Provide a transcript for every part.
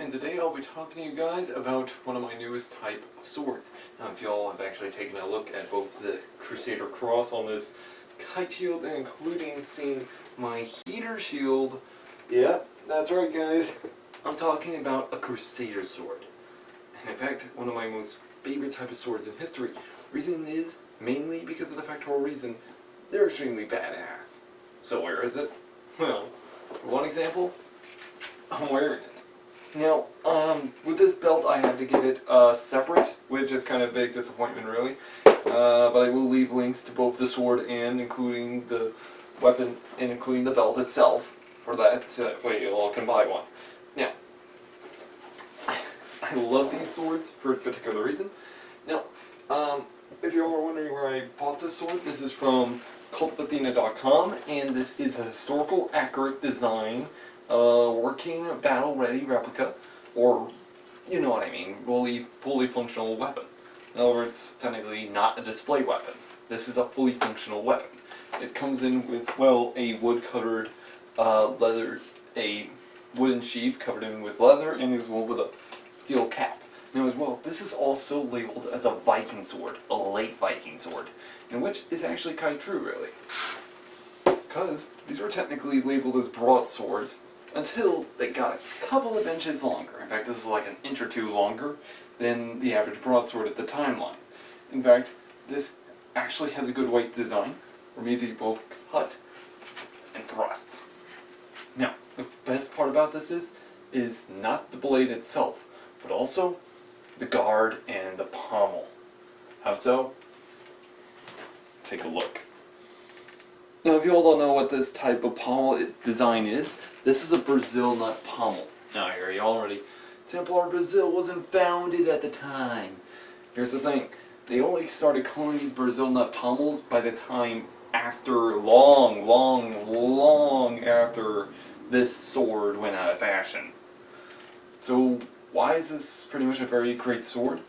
and today I'll be talking to you guys about one of my newest type of swords. Now, if y'all have actually taken a look at both the Crusader cross on this kite shield and including seeing my heater shield, yeah, that's right guys, I'm talking about a Crusader sword. And in fact, one of my most favorite type of swords in history. Reason is mainly because of the factorial reason they're extremely badass. So where is it? Well, for one example, I'm wearing it. Now, with this belt I had to get it separate, which is kind of a big disappointment really. But I will leave links to both the sword and including the weapon and including the belt itself for that, so that way you all can buy one. Now, I love these swords for a particular reason. Now, if you all are wondering where I bought this sword, this is from cultofathena.com, and this is a historical accurate design, working battle ready replica, or you know what I mean, fully functional weapon. In other words, technically not a display weapon. This is a fully functional weapon. It comes in with, well, a wood-covered a wooden sheath covered in with leather, and as well with a steel cap. Now as well, this is also labeled as a Viking sword, a late Viking sword, and which is actually kind of true really. Because these were technically labeled as broadswords until they got a couple of inches longer. In fact, this is like an inch or two longer than the average broadsword at the timeline. In fact, this actually has a good weight design for me to both cut and thrust. Now, the best part about this is not the blade itself, but also the guard and the pommel. How so? Take a look. Now, if you all don't know what this type of pommel design is, this is a Brazil nut pommel. Now, here you already, Templar Brazil wasn't founded at the time. Here's the thing, they only started calling these Brazil nut pommels by the time after long after this sword went out of fashion. So, why is this pretty much a very great sword?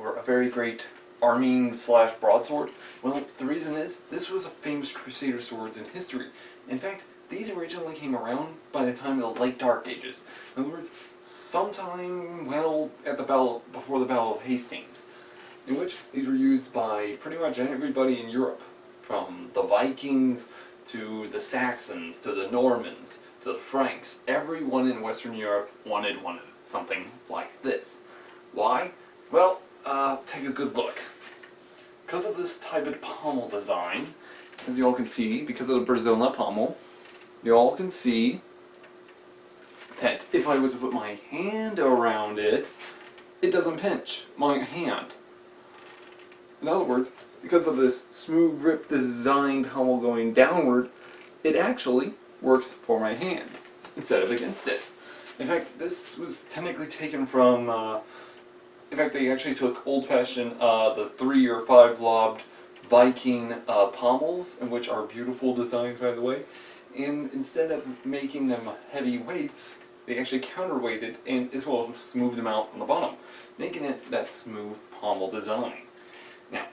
Or a very great arming / broadsword? Well, the reason is, this was a famous Crusader swords in history. In fact, these originally came around by the time of the late Dark Ages. In other words, sometime, well, at the before the Battle of Hastings, in which these were used by pretty much everybody in Europe, from the Vikings to the Saxons to the Normans to the Franks. Everyone in Western Europe wanted something like this. Why? Well, take a good look. Because of this type of pommel design, as you all can see, because of the Brazil nut pommel, you all can see that if I was to put my hand around it, it doesn't pinch my hand. In other words, because of this smooth grip design pommel going downward, it actually works for my hand instead of against it. In fact, this was technically taken from, in fact they actually took old-fashioned, the 3 or 5 lobed Viking pommels, and which are beautiful designs by the way, and instead of making them heavy weights, they actually counterweighted and as well smoothed them out on the bottom, making it that smooth pommel design. Now,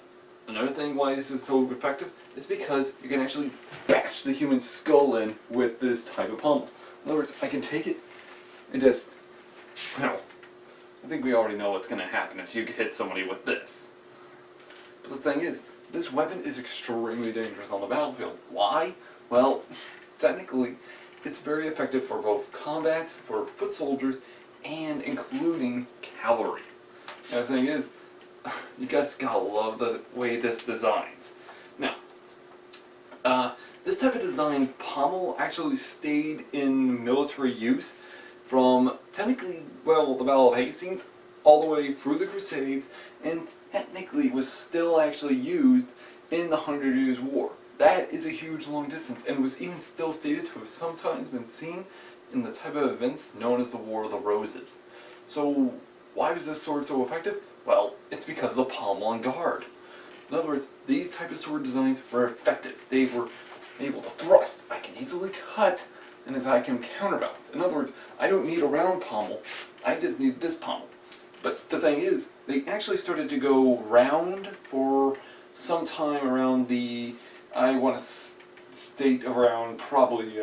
another thing why this is so effective is because you can actually bash the human skull in with this type of pommel. In other words, I can take it and just, well, I think we already know what's going to happen if you hit somebody with this. But the thing is, this weapon is extremely dangerous on the battlefield. Why? Well, technically, it's very effective for both combat, for foot soldiers, and including cavalry. And the thing is, you guys gotta love the way this designs. Now, this type of design pommel actually stayed in military use from technically, well, the Battle of Hastings all the way through the Crusades, and technically was still actually used in the 100 Years' War. That is a huge long distance, and was even still stated to have sometimes been seen in the type of events known as the War of the Roses. So, why was this sword so effective? Well, it's because of the pommel and guard. In other words, these type of sword designs were effective. They were able to thrust. I can easily cut, and as I can counterbalance. In other words, I don't need a round pommel, I just need this pommel. But the thing is, they actually started to go round for some time around the, I want to state around probably,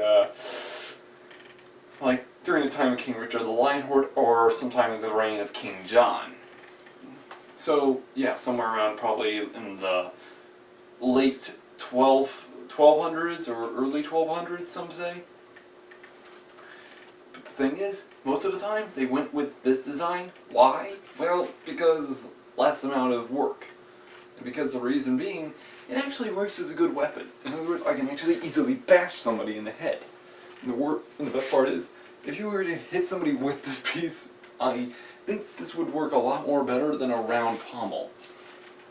like during the time of King Richard the Lionheart or sometime in the reign of King John. So yeah, somewhere around probably in the late 1200s or early 1200s, some say. But the thing is, most of the time they went with this design. Why? Well, because less amount of work. And because the reason being, it actually works as a good weapon. In other words, I can actually easily bash somebody in the head. And the best part is, if you were to hit somebody with this piece, I think this would work a lot more better than a round pommel.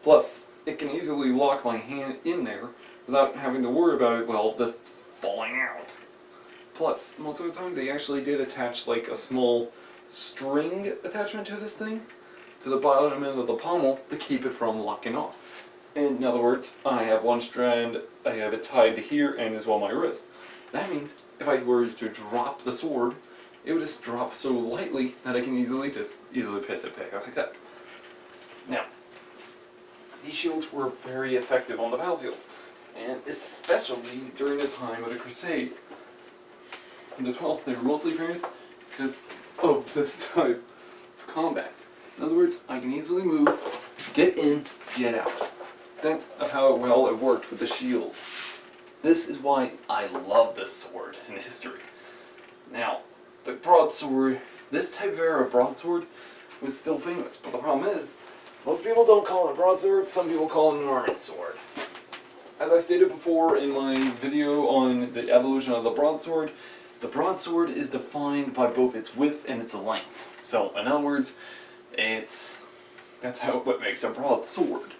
Plus, it can easily lock my hand in there without having to worry about it, well, just falling out. Plus, most of the time they actually did attach like a small string attachment to this thing, to the bottom end of the pommel, to keep it from locking off. In other words, I have one strand, I have it tied to here and as well my wrist. That means if I were to drop the sword, it would just drop so lightly that I can easily piss it back up like that. Now, these shields were very effective on the battlefield, and especially during the time of the Crusades. And as well, they were mostly famous because of this type of combat. In other words, I can easily move, get in, get out. That's how well it worked with the shield. This is why I love this sword in history. Now, the broadsword, this type of era of broadsword was still famous, but the problem is, most people don't call it a broadsword, some people call it an arming sword. As I stated before in my video on the evolution of the broadsword is defined by both its width and its length. So, in other words, that's what makes a broadsword.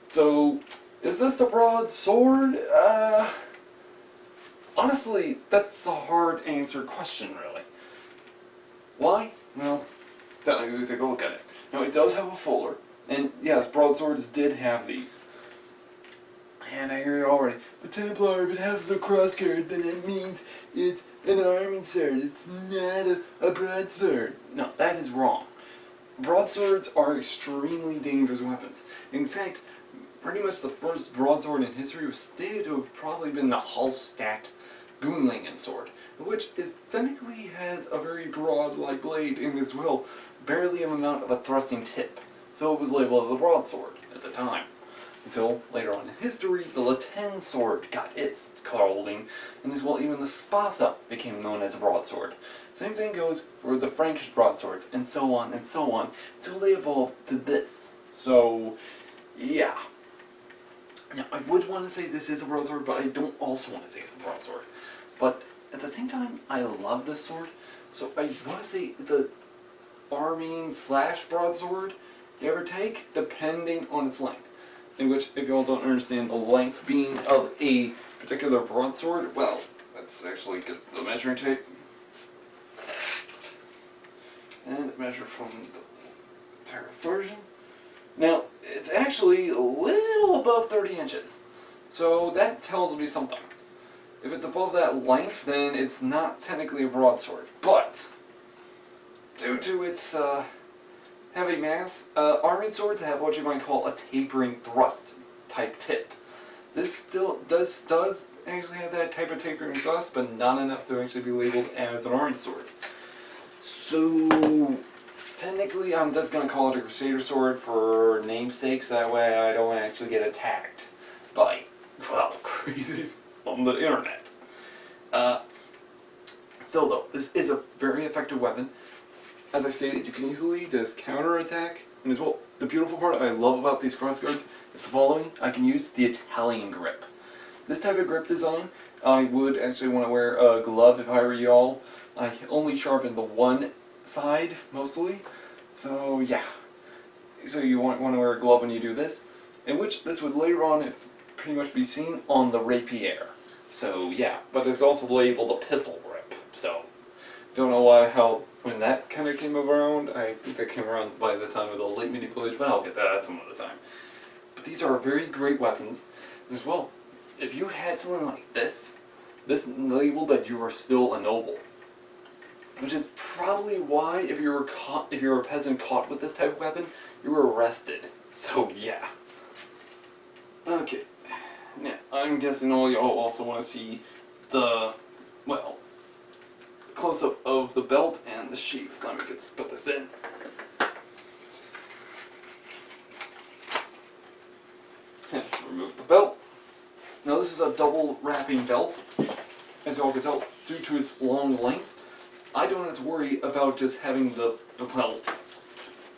So, is this a broadsword? Honestly, that's a hard answer question, really. Why? Well, we take a look at it. Now, it does have a fuller, and yes, broadswords did have these. And I hear it already. But Templar, if it has the crossguard, then it means it's an arming sword. It's not a broadsword. No, that is wrong. Broadswords are extremely dangerous weapons. In fact, pretty much the first broadsword in history was stated to have probably been the Hallstatt Gunlingen sword, which technically has a very broad like blade and as well barely an amount of a thrusting tip. So it was labeled as a broadsword at the time. Until later on in history, the Latin sword got its clothing, and as well even the Spada became known as a broadsword. Same thing goes for the Frankish broadswords, and so on, until they evolved to this. So, yeah. Now, I would want to say this is a broadsword, but I don't also want to say it's a broadsword. But at the same time, I love this sword, so I want to say it's a arming / broadsword, give or take, depending on its length. In which, if you all don't understand the length being of a particular broadsword, well, let's actually get the measuring tape and measure from the entire version. Now, it's actually a little above 30 inches, so that tells me something. If it's above that length, then it's not technically a broadsword, but due to its heavy mass, arming swords have what you might call a tapering thrust type tip. This still does actually have that type of tapering thrust, but not enough to actually be labeled as an arming sword. So technically I'm just going to call it a Crusader sword for namesakes, that way I don't actually get attacked by, well, crazies on the internet. Still though, this is a very effective weapon. As I stated, you can easily just counterattack, and as well, the beautiful part I love about these crossguards is the following. I can use the Italian grip. This type of grip design, I would actually want to wear a glove if I were y'all. I only sharpen the one side, mostly, so yeah. So you want to wear a glove when you do this, in which this would later on pretty much be seen on the rapier. So yeah, but it's also labeled a pistol grip, so don't know when that kind of came around. I think that came around by the time of the late medieval age, but I'll get to that some other time. But these are very great weapons as well. If you had something like this labeled that you are still a noble, which is probably why if you were a peasant caught with this type of weapon, you were arrested. So yeah. Okay. Now I'm guessing all y'all also want to see the close-up of the belt and the sheath. Let me put this in. And remove the belt. Now this is a double wrapping belt, as you all can tell, due to its long length. I don't have to worry about just having the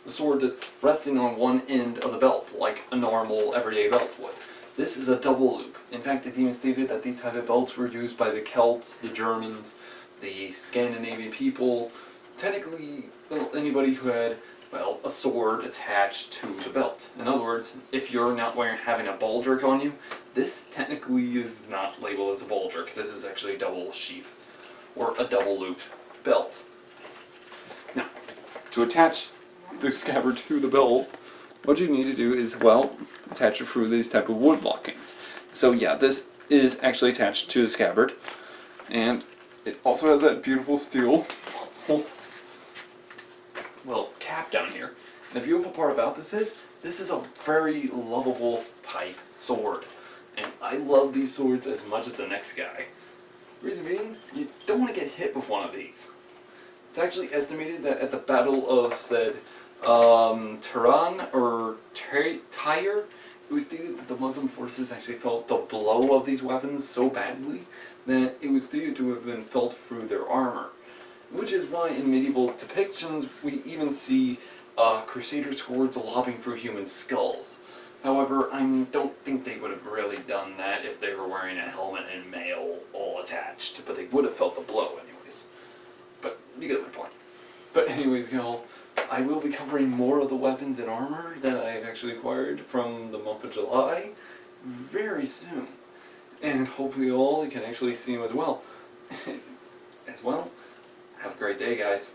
sword just resting on one end of the belt, like a normal everyday belt would. This is a double loop. In fact, it's even stated that these type of belts were used by the Celts, the Germans, the Scandinavian people, technically, well, anybody who had, well, a sword attached to the belt. In other words, if you're not having a baldric on you, this technically is not labeled as a baldric. This is actually a double sheath, or a double looped belt. Now, to attach the scabbard to the belt, what you need to do is, well, attach it through these type of wood lockings. So yeah, this is actually attached to the scabbard, and it also has that beautiful steel well, cap down here. And the beautiful part about this is a very lovable type sword. And I love these swords as much as the next guy. Reason being, you don't want to get hit with one of these. It's actually estimated that at the Battle of said Tehran or Tyre, it was stated that the Muslim forces actually felt the blow of these weapons so badly that it was stated to have been felt through their armor. Which is why in medieval depictions we even see Crusader swords lobbing through human skulls. However, I don't think they would have really done that if they were wearing a helmet and mail all attached, but they would have felt the blow anyways. But you get my point. But anyways, y'all, I will be covering more of the weapons and armor that I've actually acquired from the month of July very soon. And hopefully all you can actually see them as well. Have a great day, guys.